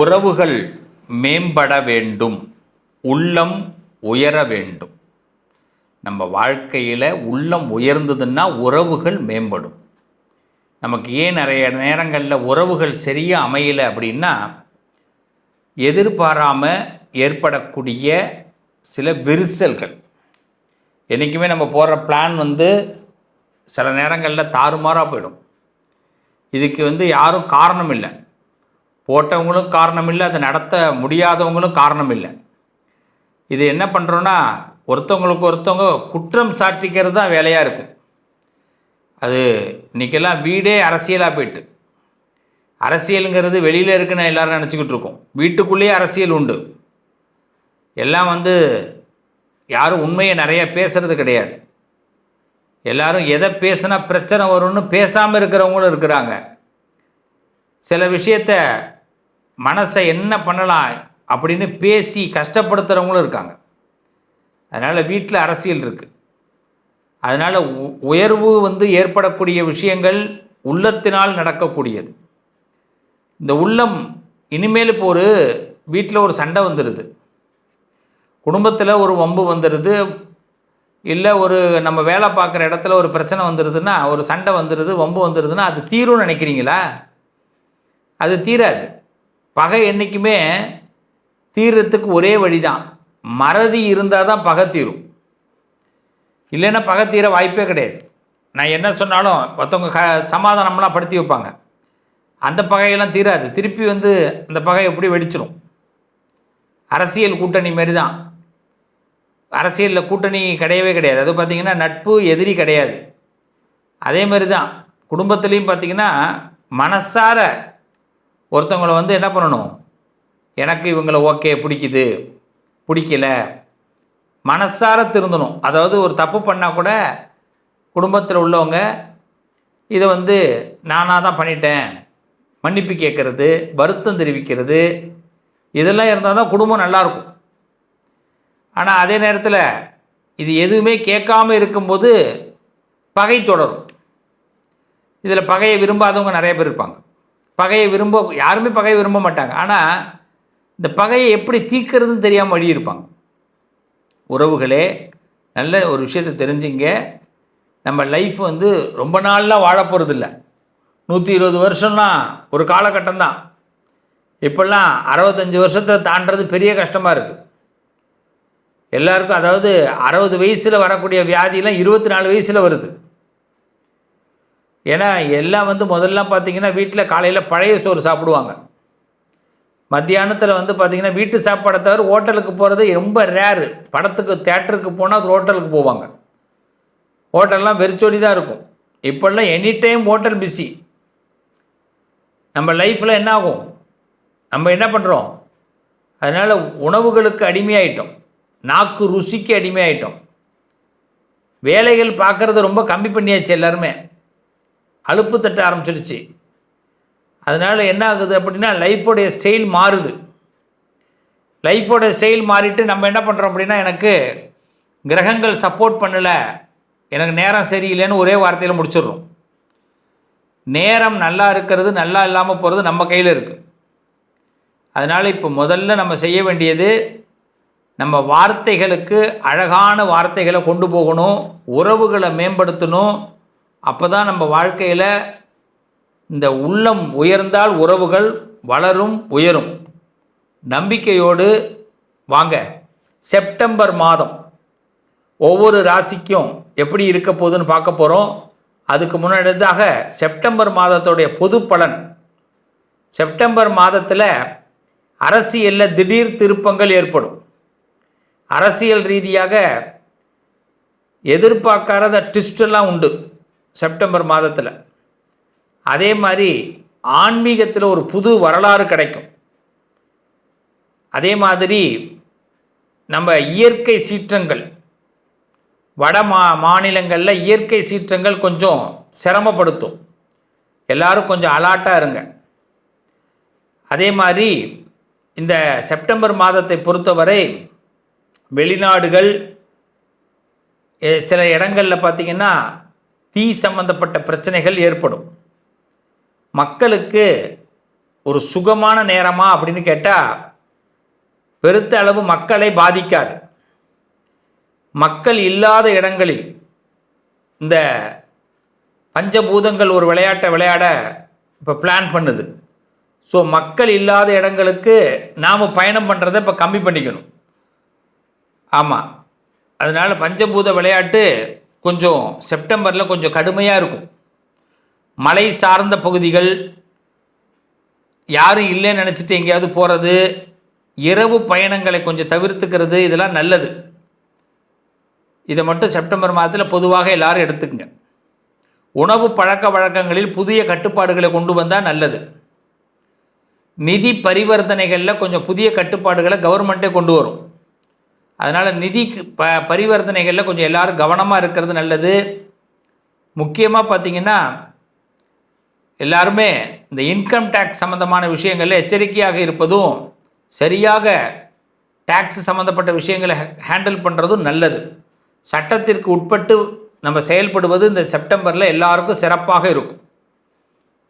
உறவுகள் மேம்பட வேண்டும், உள்ளம் உயர வேண்டும். நம்ம வாழ்க்கையில் உள்ளம் உயர்ந்ததுன்னா உறவுகள் மேம்படும். நமக்கு ஏன் நிறைய நேரங்களில் உறவுகள் சரியாக அமையலை அப்படின்னா, எதிர்பாராமல் ஏற்படக்கூடிய சில விரிசல்கள். என்றைக்குமே நம்ம போடுற பிளான் சில நேரங்களில் தாறுமாறாக போயிடும். இதுக்கு யாரும் காரணம் இல்லை, போட்டவங்களும் காரணம் இல்லை, அதை நடத்த முடியாதவங்களும் காரணம் இல்லை. இது என்ன பண்ணுறோன்னா, ஒருத்தவங்களுக்கு ஒருத்தவங்க குற்றம் சாட்டிக்கிறது தான் வேலையாக இருக்கும். அது இன்றைக்கெல்லாம் வீடே அரசியலாக போயிட்டு, அரசியலுங்கிறது வெளியில் இருக்குன்னு எல்லோரும் நினச்சிக்கிட்டு இருக்கோம். வீட்டுக்குள்ளேயே அரசியல் உண்டு. எல்லாம் யாரும் உண்மையை நிறைய பேசுகிறது கிடையாது. எல்லாரும் எதை பேசுனா பிரச்சனை வரும்னு பேசாமல் இருக்கிறவங்களும் இருக்கிறாங்க. சில விஷயத்த மனசை என்ன பண்ணலாம் அப்படின்னு பேசி கஷ்டப்படுத்துகிறவங்களும் இருக்காங்க. அதனால் வீட்டில் அரசியல் இருக்குது. அதனால் உயர்வு ஏற்படக்கூடிய விஷயங்கள் உள்ளத்தினால் நடக்கக்கூடியது. இந்த உள்ளம் இனிமேல் இப்போ ஒரு வீட்டில் ஒரு சண்டை வந்துடுது, குடும்பத்தில் ஒரு வம்பு வந்துடுது, இல்லை ஒரு நம்ம வேலை பார்க்குற இடத்துல ஒரு பிரச்சனை வந்துடுதுன்னா, ஒரு சண்டை வந்துடுது, வம்பு வந்துடுதுன்னா அது தீரும்னு நினைக்கிறீங்களா? அது தீராது. பகை என்றைக்குமே தீர்றதுக்கு ஒரே வழி தான், மறதி இருந்தால் தான் பகை தீரும். இல்லைன்னா பகை தீர வாய்ப்பே கிடையாது. நான் என்ன சொன்னாலும் மற்றவங்க சமாதானம்லாம் படுத்தி வைப்பாங்க, அந்த பகையெல்லாம் தீராது. திருப்பி அந்த பகை எப்படி வெடிச்சிடும். அரசியல் கூட்டணி மாரி தான். அரசியலில் கூட்டணி கிடையவே கிடையாது. அது பார்த்திங்கன்னா நட்பு எதிரி கிடையாது. அதே மாதிரி தான் குடும்பத்துலேயும் பார்த்திங்கன்னா மனசார ஒருத்தவங்களை என்ன பண்ணணும், எனக்கு இவங்களை ஓகே பிடிக்குது பிடிக்கல, மனசார திருந்தணும். அதாவது ஒரு தப்பு பண்ணால் கூட குடும்பத்தில் உள்ளவங்க இதை நானாக தான் பண்ணிட்டேன், மன்னிப்பு கேட்குறது, வருத்தம் தெரிவிக்கிறது, இதெல்லாம் இருந்தால் தான் குடும்பம் நல்லாயிருக்கும். ஆனால் அதே நேரத்தில் இது எதுவுமே கேட்காமல் இருக்கும்போது பகை தொடரும். இதில் பகையை விரும்பாதவங்க நிறைய பேர் இருப்பாங்க. யாருமே பகையை விரும்ப மாட்டாங்க. ஆனால் இந்த பகையை எப்படி தீர்க்கிறதுன்னு தெரியாமல் வழி இருப்பாங்க. உறவுகளே, நல்ல ஒரு விஷயத்தை தெரிஞ்சுங்க. நம்ம லைஃப் ரொம்ப நாள்லாம் வாழ போகிறது இல்லை. 120 வருஷம்லாம் ஒரு காலகட்டம் தான். இப்போல்லாம் 65 வருஷத்தை தாண்டது பெரிய கஷ்டமாக இருக்குது எல்லாருக்கும். அதாவது 60 வயசில் வரக்கூடிய வியாதியெல்லாம் 24 வயசில் வருது. ஏன்னா எல்லாம் முதல்லாம் பார்த்திங்கன்னா வீட்டில் காலையில் பழைய சோறு சாப்பிடுவாங்க. மத்தியானத்தில் பார்த்திங்கன்னா வீட்டு சாப்பாடை தவிர ஹோட்டலுக்கு போகிறது ரொம்ப ரேரு. படத்துக்கு தேட்டருக்கு போனால் அது ஹோட்டலுக்கு போவாங்க. ஹோட்டல்லாம் வெறிச்சோடி தான் இருக்கும். இப்போல்லாம் எனி டைம் ஹோட்டல் பிஸி. நம்ம லைஃப்பில் என்ன ஆகும், நம்ம என்ன பண்ணுறோம், அதனால் உணவுகளுக்கு அடிமையாயிட்டோம், நாக்கு ருசிக்கு அடிமையாயிட்டோம். வேலைகள் பார்க்குறது ரொம்ப கம்மி பண்ணியாச்சு. எல்லாருமே அலுப்பு தட்ட ஆரம்பிச்சிருச்சு. அதனால் என்ன ஆகுது அப்படின்னா, லைஃபோடைய ஸ்டைல் மாறுது. லைஃபோடைய ஸ்டைல் மாறிட்டு நம்ம என்ன பண்ணுறோம் அப்படின்னா, எனக்கு கிரகங்கள் சப்போர்ட் பண்ணலை, எனக்கு நேரம் சரியில்லைன்னு ஒரே வார்த்தையில் முடிச்சிடுறோம். நேரம் நல்லா இருக்கிறது நல்லா இல்லாமல் போகிறது நம்ம கையில் இருக்குது. அதனால் இப்போ முதல்ல நம்ம செய்ய வேண்டியது, நம்ம வார்த்தைகளுக்கு அழகான வார்த்தைகளை கொண்டு போகணும், உறவுகளை மேம்படுத்தணும். அப்போ தான் நம்ம வாழ்க்கையில் இந்த உள்ளம் உயர்ந்தால் உறவுகள் வளரும் உயரும். நம்பிக்கையோடு வாங்க. செப்டம்பர் மாதம் ஒவ்வொரு ராசிக்கும் எப்படி இருக்க போகுதுன்னு பார்க்க போகிறோம். அதுக்கு முன்னாடியாக செப்டம்பர் மாதத்துடைய பொது பலன். செப்டம்பர் மாதத்தில் அரசியலில் திடீர் திருப்பங்கள் ஏற்படும். அரசியல் ரீதியாக எதிர்பார்க்காத ட்விஸ்டெல்லாம் உண்டு செப்டம்பர் மாதத்தில். அதே மாதிரி ஆன்மீகத்தில் ஒரு புது வரலாறு கிடைக்கும். அதே மாதிரி நம்ம இயற்கை சீற்றங்கள், வட மாநிலங்களில் இயற்கை சீற்றங்கள் கொஞ்சம் சிரமப்படுத்தும். எல்லாரும் கொஞ்சம் அலர்ட்டாக இருங்க. அதே மாதிரி இந்த செப்டம்பர் மாதத்தை பொறுத்தவரை வெளிநாடுகள், சில இடங்களில் பார்த்திங்கன்னா தீ சம்பந்தப்பட்ட பிரச்சனைகள் ஏற்படும். மக்களுக்கு ஒரு சுகமான நேரமா அப்படின்னு கேட்டால் பெருத்த அளவு மக்களை பாதிக்காது. மக்கள் இல்லாத இடங்களில் இந்த பஞ்சபூதங்கள் ஒரு விளையாட்டை விளையாட இப்போ பிளான் பண்ணுது. ஸோ மக்கள் இல்லாத இடங்களுக்கு நாம் பயணம் பண்ணுறதை இப்போ கம்மி பண்ணிக்கணும். ஆமாம், அதனால் பஞ்சபூத விளையாட்டு கொஞ்சம் செப்டம்பரில் கொஞ்சம் கடுமையாக இருக்கும். மலை சார்ந்த பகுதிகள், யாரும் இல்லைன்னு நினச்சிட்டு எங்கேயாவது போகிறது, இரவு பயணங்களை கொஞ்சம் தவிர்த்துக்கிறது, இதெல்லாம் நல்லது. இதை மட்டும் செப்டம்பர் மாதத்தில் பொதுவாக எல்லாரும் எடுத்துக்கங்க. உணவு பழக்க வழக்கங்களில் புதிய கட்டுப்பாடுகளை கொண்டு வந்தால் நல்லது. நிதி பரிவர்த்தனைகளில் கொஞ்சம் புதிய கட்டுப்பாடுகளை கவர்மெண்ட்டே கொண்டு வரும். அதனால் நிதி பரிவர்த்தனைகளில் கொஞ்சம் எல்லாரும் கவனமாக இருக்கிறது நல்லது. முக்கியமாக பார்த்திங்கன்னா எல்லாருமே இந்த இன்கம் டேக்ஸ் சம்மந்தமான விஷயங்களில் எச்சரிக்கையாக இருப்பதும், சரியாக டேக்ஸ் சம்மந்தப்பட்ட விஷயங்களை ஹேண்டில் பண்ணுறதும் நல்லது. சட்டத்திற்கு உட்பட்டு நம்ம செயல்படுவது இந்த செப்டம்பரில் எல்லாருக்கும் சிறப்பாக இருக்கும்.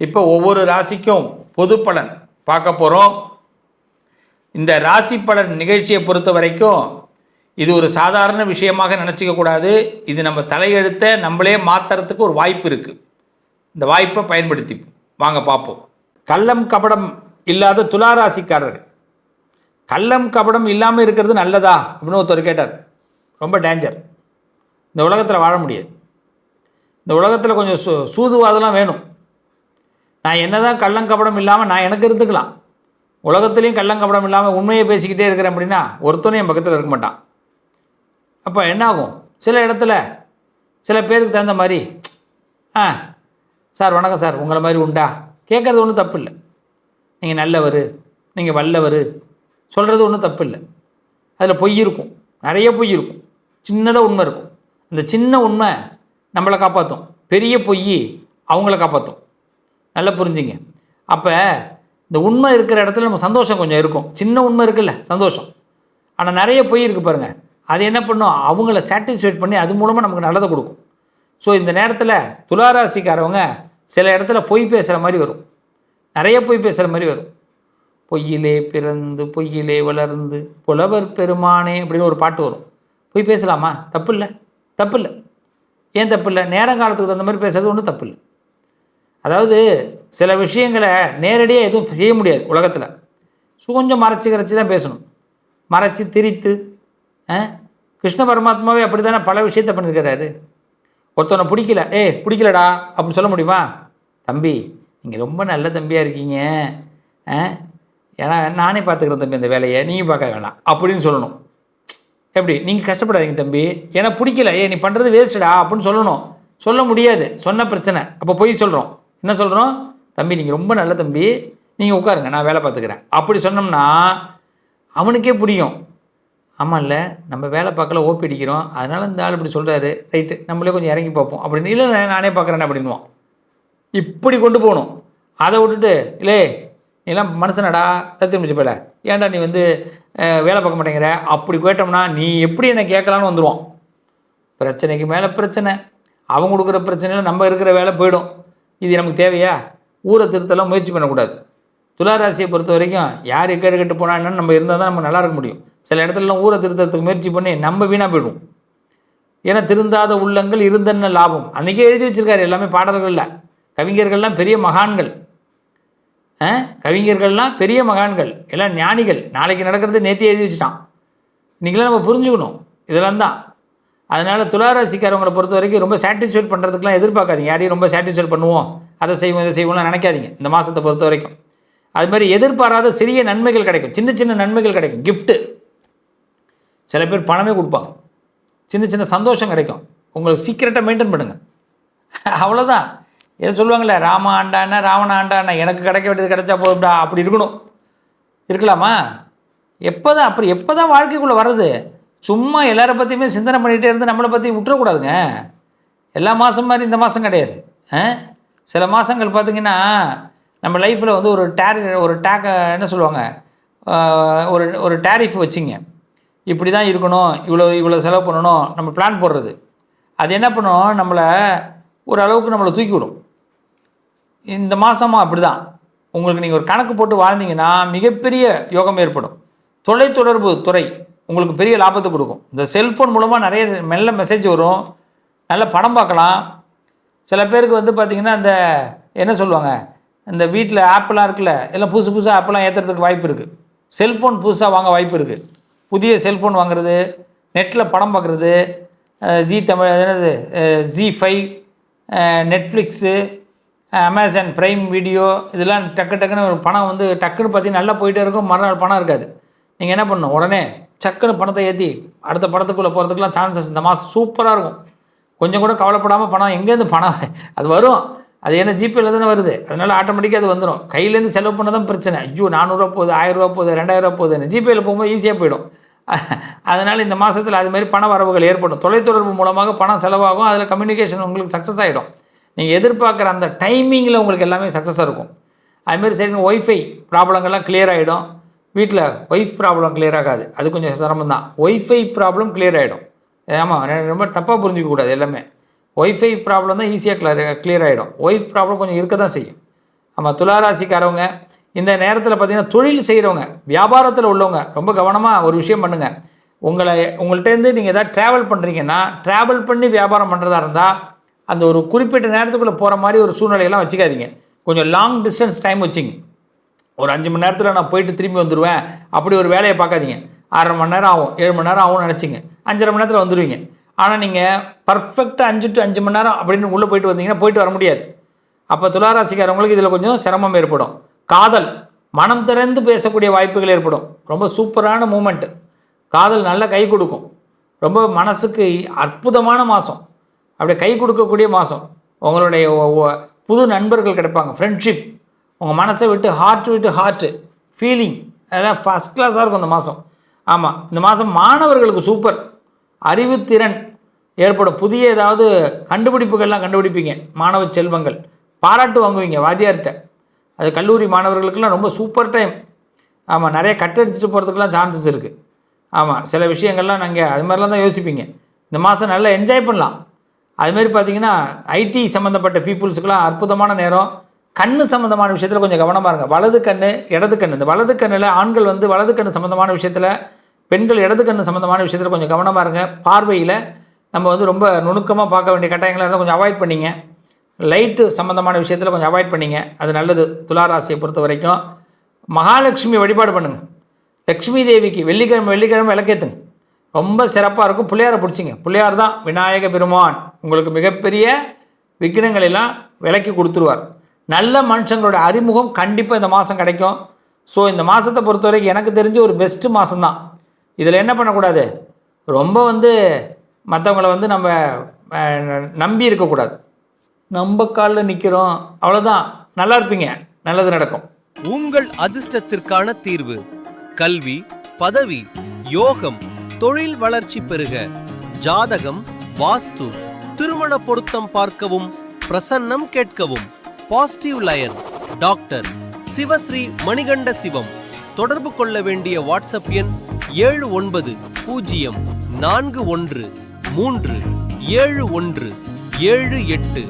இப்போ ஒவ்வொரு ராசிக்கும் பொது பலன் பார்க்க போகிறோம். இந்த ராசி பலன் நிகழ்ச்சியை பொறுத்த வரைக்கும் இது ஒரு சாதாரண விஷயமாக நினச்சிக்க கூடாது. இது நம்ம தலையெழுத்தை நம்மளே மாற்றுறதுக்கு ஒரு வாய்ப்பு இருக்குது. இந்த வாய்ப்பை பயன்படுத்திப்போம். வாங்க பார்ப்போம். கள்ளம் கபடம் இல்லாத துளாராசிக்காரர்கள். கள்ளம் கபடம் இல்லாமல் இருக்கிறது நல்லதா அப்படின்னு ஒருத்தர் கேட்டார். ரொம்ப டேஞ்சர். இந்த உலகத்தில் வாழ முடியாது. இந்த உலகத்தில் கொஞ்சம் சூதுவாதெல்லாம் வேணும். நான் என்ன தான் கள்ளங்கபடம் இல்லாமல் நான் எனக்கு இருந்துக்கலாம். உலகத்துலேயும் கள்ளங்கபடம் இல்லாமல் உண்மையை பேசிக்கிட்டே இருக்கிறேன் அப்படின்னா ஒருத்தனும் என் பக்கத்தில் இருக்க மாட்டான். அப்போ என்ன ஆகும், சில இடத்துல சில பேருக்கு தகுந்த மாதிரி சார் வணக்கம் சார் உங்களை மாதிரி உண்டா கேட்குறது ஒன்றும் தப்பு இல்லை. நீங்கள் நல்லவர், நீங்கள் வல்லவர் சொல்கிறது ஒன்றும் தப்பு இல்லை. அதில் பொய் இருக்கும், நிறைய பொய் இருக்கும், சின்னதாக உண்மை இருக்கும். அந்த சின்ன உண்மை நம்மளை காப்பாற்றும், பெரிய பொய் அவங்கள காப்பாற்றும். நல்லா புரிஞ்சுங்க. அப்போ இந்த உண்மை இருக்கிற இடத்துல நம்ம சந்தோஷம் கொஞ்சம் இருக்கும். சின்ன உண்மை இருக்குல்ல, சந்தோஷம். ஆனால் நிறைய பொய் இருக்குது பாருங்கள், அது என்ன பண்ணும், அவங்கள சாட்டிஸ்ஃபைட் பண்ணி அது மூலமாக நமக்கு நல்லதை கொடுக்கும். ஸோ இந்த நேரத்தில் துளாராசிக்காரவங்க சில இடத்துல பொய் பேசுகிற மாதிரி வரும், நிறைய பொய் பேசுகிற மாதிரி வரும். பொய்யிலே பிறந்து பொய்யிலே வளர்ந்து புலவர் பெருமானே அப்படின்னு ஒரு பாட்டு வரும். பொய் பேசலாமா? தப்பு இல்லை, தப்பு இல்லை. ஏன் தப்பு இல்லை? நேரங்காலத்துக்கு தகுந்த மாதிரி பேசுறது ஒன்றும் தப்பு இல்லை. அதாவது சில விஷயங்களை நேரடியாக எதுவும் செய்ய முடியாது உலகத்தில். ஸோ கொஞ்சம் மறைச்சி தான் பேசணும். மறைச்சி திரித்து கிருஷ்ண பரமாத்மாவே அப்படி தானே பல விஷயத்தை பண்ணியிருக்கிறாரு. ஒருத்தவனை பிடிக்கல, பிடிக்கலடா அப்படின்னு சொல்ல முடியுமா? தம்பி நீங்கள் ரொம்ப நல்ல தம்பியாக இருக்கீங்க, ஏன்னா நானே பார்த்துக்கிறேன் தம்பி இந்த வேலையை, நீங்கள் பார்க்க வேணாம் அப்படின்னு சொல்லணும். எப்படி? நீங்கள் கஷ்டப்படாதீங்க தம்பி, ஏன்னா பிடிக்கல, நீ பண்ணுறது வேஸ்ட்டடா அப்படின்னு சொல்லணும். சொல்ல முடியாது, சொன்ன பிரச்சனை. அப்போ போய் சொல்கிறோம். என்ன சொல்கிறோம்? தம்பி நீங்கள் ரொம்ப நல்ல தம்பி, நீங்கள் உட்காருங்க நான் வேலை பார்த்துக்கிறேன் அப்படி சொன்னோம்னா அவனுக்கே புரியும். ஆமாம் இல்லை நம்ம வேலை பார்க்கல, ஓப்பி அடிக்கிறோம், அதனால் இந்த ஆள் இப்படி சொல்கிறாரு, ரைட்டு நம்மளே கொஞ்சம் இறங்கி பார்ப்போம் அப்படின்னு. இல்லை நானே பார்க்குறேன் அப்படின்வான். இப்படி கொண்டு போகணும். அதை விட்டுட்டு இல்லை நீலாம் மனுஷனடா தத்தி முடிச்ச போல, ஏன்டா நீ வந்து வேலை பார்க்க மாட்டேங்கிற அப்படி கேட்டோம்னா நீ எப்படி என்னை கேட்கலான்னு வந்துடுவான். பிரச்சனைக்கு மேலே பிரச்சனை, அவங்க கொடுக்குற பிரச்சனையில் நம்ம இருக்கிற வேலை போயிடும். இது நமக்கு தேவையா? ஊரை திருத்தலாம் முயற்சி பண்ணக்கூடாது. துளாராசியை பொறுத்த வரைக்கும் யார் கேடு கட்டு போனால் என்னன்னு நம்ம இருந்தால் தான் நம்ம நல்லா இருக்க முடியும். சில இடத்துலலாம் ஊரை திருத்தத்துக்கு முயற்சி பண்ணி நம்ம வீணாக போயிடுவோம். ஏன்னா திருந்தாத உள்ளங்கள் இருந்தன்னு லாபம் அன்றைக்கே எழுதி வச்சுருக்காரு. எல்லாமே பாடல்களில் கவிஞர்கள்லாம் பெரிய மகான்கள், கவிஞர்கள்லாம் பெரிய மகான்கள், எல்லாம் ஞானிகள். நாளைக்கு நடக்கிறது நேற்று எழுதி வச்சுட்டான். இன்றைக்கெல்லாம் நம்ம புரிஞ்சுக்கணும் இதெல்லாம் தான். அதனால் துளாராசிக்காரவங்களை பொறுத்த வரைக்கும் ரொம்ப சாட்டிஸ்ஃபைட் பண்ணுறதுக்குலாம் எதிர்பார்க்காதீங்க. யாரையும் ரொம்ப சாட்டிஸ்ஃபைட் பண்ணுவோம், அதை செய்வோம் இதை செய்வோம்லாம் நினைக்காதீங்க. இந்த மாதத்தை பொறுத்த வரைக்கும் அது மாதிரி எதிர்பாராத சிறிய நன்மைகள் கிடைக்கும், சின்ன சின்ன நன்மைகள் கிடைக்கும். கிஃப்ட்டு, சில பேர் பணமே கொடுப்பாங்க, சின்ன சின்ன சந்தோஷம் கிடைக்கும். உங்களுக்கு சீக்கிரட்டாக மெயின்டைன் பண்ணுங்கள், அவ்வளோதான். எது சொல்லுவாங்களே, ராம ஆண்டானா ராவண ஆண்டானா, எனக்கு கிடைக்க வேண்டியது கிடைச்சா போதும்டா அப்படி இருக்கணும். இருக்கலாமா? எப்போ தான் வாழ்க்கைக்குள்ளே வர்றது? சும்மா எல்லாரை பற்றியுமே சிந்தனை பண்ணிகிட்டே இருந்து நம்மளை பற்றி விட்டுறக்கூடாதுங்க. எல்லா மாதம் மாதிரி இந்த மாதம் கிடையாது. சில மாதங்கள் பார்த்திங்கன்னா நம்ம லைஃப்பில் வந்து ஒரு என்ன சொல்லுவாங்க, ஒரு டேரிஃப் வச்சுங்க, இப்படி தான் இருக்கணும், இவ்வளோ செலவு பண்ணணும், நம்ம பிளான் போடுறது. அது என்ன பண்ணும், நம்மளை ஒரு அளவுக்கு நம்மளை தூக்கி விடும். இந்த மாதமும் அப்படி தான். உங்களுக்கு நீங்கள் ஒரு கணக்கு போட்டு வாழ்ந்தீங்கன்னா மிகப்பெரிய யோகம் ஏற்படும். தொலைத்தொடர்பு துறை உங்களுக்கு பெரிய லாபத்தை கொடுக்கும். இந்த செல்ஃபோன் மூலமாக நிறைய மெல்ல மெசேஜ் வரும், நல்ல படம் பார்க்கலாம். சில பேருக்கு வந்து பார்த்திங்கன்னா இந்த என்ன சொல்லுவாங்க, இந்த வீட்டில் ஆப்பெலாம் இருக்குல்ல, எல்லாம் புதுசு புதுசாக ஆப்பெல்லாம் ஏற்றுறதுக்கு வாய்ப்பு இருக்குது. செல்ஃபோன் புதுசாக வாங்க வாய்ப்பு இருக்குது. புதிய செல்ஃபோன் வாங்குறது, நெட்டில் படம் பார்க்குறது, ஜி தமிழ், என்னது ஜி5, நெட்ஃப்ளிக்ஸு, அமேசான் ப்ரைம் வீடியோ, இதெல்லாம் டக்குன்னு ஒரு பணம் வந்து டக்குன்னு பார்த்தீங்கன்னா நல்லா போயிட்டே இருக்கும், மறுநாள் பணம் இருக்காது. நீங்கள் என்ன பண்ணணும், உடனே சக்குன்னு பணத்தை ஏற்றி அடுத்த படத்துக்குள்ளே போகிறதுக்குலாம் சான்சஸ் இந்த மாதம் சூப்பராக இருக்கும். கொஞ்சம் கூட கவலைப்படாமல் பணம் எங்கேருந்து பணம் அது வரும், அது என்ன ஜிபேயில் தானே வருது, அதனால் ஆட்டோமேட்டிக்காக அது வந்துடும். கையிலேருந்து செலவு பண்ண தான் பிரச்சனை. ஐயோ 400 போகுது, 1000 போகுது, 2000 போகுதுன்னு ஜிபேயில் போகும்போது ஈஸியாக போயிடும். அதனால் இந்த மாதத்தில் அதுமாரி பண வரவுகள் ஏற்படும். தொலைத்தொடர்பு மூலமாக பணம் செலவாகும், அதில் கம்யூனிகேஷன் உங்களுக்கு சக்ஸஸ் ஆகிடும். நீங்கள் எதிர்பார்க்குற அந்த டைமிங்கில் உங்களுக்கு எல்லாமே சக்ஸஸாக இருக்கும். அதுமாரி சரி ஒய்ஃபை ப்ராப்ளங்கள்லாம் கிளியர் ஆகிடும். வீட்டில் ஒய்ஃப் ப்ராப்ளம் கிளியர் ஆகாது, அது கொஞ்சம் சிரமம் தான். ஒய்ஃபை ப்ராப்ளம் கிளியர் ஆகிடும். ஆமாம், ரொம்ப தப்பாக புரிஞ்சிக்கக்கூடாது. எல்லாமே ஒய்ஃபை ப்ராப்ளம் தான் ஈஸியாக கிளியர் ஆகிடும். ஒய்ஃப் ப்ராப்ளம் கொஞ்சம் இருக்க தான் செய்யும். ஆமாம், துளாராசிக்காரவங்க இந்த நேரத்தில் பார்த்திங்கன்னா தொழில் செய்கிறவங்க, வியாபாரத்தில் உள்ளவங்க ரொம்ப கவனமாக ஒரு விஷயம் பண்ணுங்கள். உங்கள்கிட்டேருந்து நீங்கள் எதாவது ட்ராவல் பண்ணுறீங்கன்னா, ட்ராவல் பண்ணி வியாபாரம் பண்ணுறதா இருந்தால் அந்த ஒரு குறிப்பிட்ட நேரத்துக்குள்ளே போகிற மாதிரி ஒரு சூழ்நிலையெல்லாம் வச்சுக்காதீங்க. கொஞ்சம் லாங் டிஸ்டன்ஸ் டைம் வச்சுங்க. ஒரு 5 மணி நேரத்தில் நான் போயிட்டு திரும்பி வந்துடுவேன் அப்படி ஒரு வேலையை பார்க்காதீங்க. 6.5 மணி நேரம் ஆகும், 7 மணி நேரம் ஆகும்னு நினச்சிங்க, 5.5 மணி நேரத்தில் வந்துடுவீங்க. ஆனால் நீங்கள் பர்ஃபெக்டாக 5 to 5 மணி நேரம் அப்படின்னு உள்ளே போயிட்டு வந்தீங்கன்னா போயிட்டு வர முடியாது. அப்போ துளாராசிக்காரவங்களுக்கு இதில் கொஞ்சம் சிரமம் ஏற்படும். காதல், மனம் திறந்து பேசக்கூடிய வாய்ப்புகள் ஏற்படும். ரொம்ப சூப்பரான மூமெண்ட்டு. காதல் நல்லா கை கொடுக்கும். ரொம்ப மனசுக்கு அற்புதமான மாதம், அப்படியே கை கொடுக்கக்கூடிய மாதம். உங்களுடைய புது நண்பர்கள் கிடைப்பாங்க, ஃப்ரெண்ட்ஷிப், உங்கள் மனசை விட்டு ஹார்ட்டு ஃபீலிங், அதெல்லாம் ஃபஸ்ட் கிளாஸாக இருக்கும் இந்த மாதம். ஆமாம், இந்த மாதம் மாணவர்களுக்கு சூப்பர். அறிவுத்திறன் ஏற்படும். புதிய ஏதாவது கண்டுபிடிப்புகள்லாம் கண்டுபிடிப்பீங்க. மாணவ செல்வங்கள் பாராட்டு வாங்குவீங்க வாத்தியார்கிட்ட. அது கல்லூரி மாணவர்களுக்கெல்லாம் ரொம்ப சூப்பர் டைம். ஆமாம், நிறைய கட்டடிச்சிட்டு போகிறதுக்கெலாம் சான்சஸ் இருக்குது. ஆமாம், சில விஷயங்கள்லாம் நாங்கள் அது மாதிரிலாம் தான் யோசிப்பீங்க. இந்த மாதம் நல்லா என்ஜாய் பண்ணலாம். அதுமாரி பார்த்திங்கன்னா ஐடி சம்மந்தப்பட்ட பீப்புள்ஸுக்கெலாம் அற்புதமான நேரம். கண்ணு சம்மந்தமான விஷயத்தில் கொஞ்சம் கவனமாக இருங்க. வலது கண்ணு இடது கண்ணு, இந்த வலது கண்ணில் ஆண்கள் வந்து வலது கண்ணு சம்மந்தமான விஷயத்தில், பெண்கள் இடது கண்ணு சம்மந்தமான விஷயத்தில் கொஞ்சம் கவனமாக இருங்க. பார்வையில் நம்ம வந்து ரொம்ப நுணுக்கமாக பார்க்க வேண்டிய கட்டாயங்களை இருந்தால் கொஞ்சம் அவாய்ட் பண்ணிங்க. லைட்டு சம்மந்தமான விஷயத்தில் கொஞ்சம் அவாய்ட் பண்ணிங்க, அது நல்லது. துளாராசியை பொறுத்த வரைக்கும் மகாலட்சுமி வழிபாடு பண்ணுங்கள். லக்ஷ்மி தேவிக்கு வெள்ளிக்கிழமை விளக்கேற்றுங்க, ரொம்ப சிறப்பாக இருக்கும். பிள்ளையாரை பிடிச்சிங்க, பிள்ளையார் தான் விநாயக பெருமான் உங்களுக்கு மிகப்பெரிய விக்னங்களெல்லாம் விலக்கி கொடுத்துருவார். நல்ல மனுஷங்களோட அறிமுகம் கண்டிப்பாக இந்த மாதம் கிடைக்கும். ஸோ இந்த மாதத்தை பொறுத்த வரைக்கும் எனக்கு தெரிஞ்ச ஒரு பெஸ்ட்டு மாதம்தான். இதில் என்ன பண்ணக்கூடாது, ரொம்ப வந்து மற்றவங்களை வந்து நம்ம நம்பி இருக்கக்கூடாது. நம்ம காலில் நிற்கிறோம் அவ்வளோதான், நல்லா இருப்பீங்க, நல்லது நடக்கும். உங்கள் அதிர்ஷ்டத்திற்கான தீர்வு கல்வி, பதவி, யோகம், தொழில் வளர்ச்சி பெருக, ஜாதகம், வாஸ்து, திருமண பொருத்தம் பார்க்கவும், பிரசன்னம் கேட்கவும். Positive lion doctor Sivasri Manikanda Sivam. தொடர்பு கொள்ள வேண்டிய வாட்ஸ்அப் எண் 7904137178.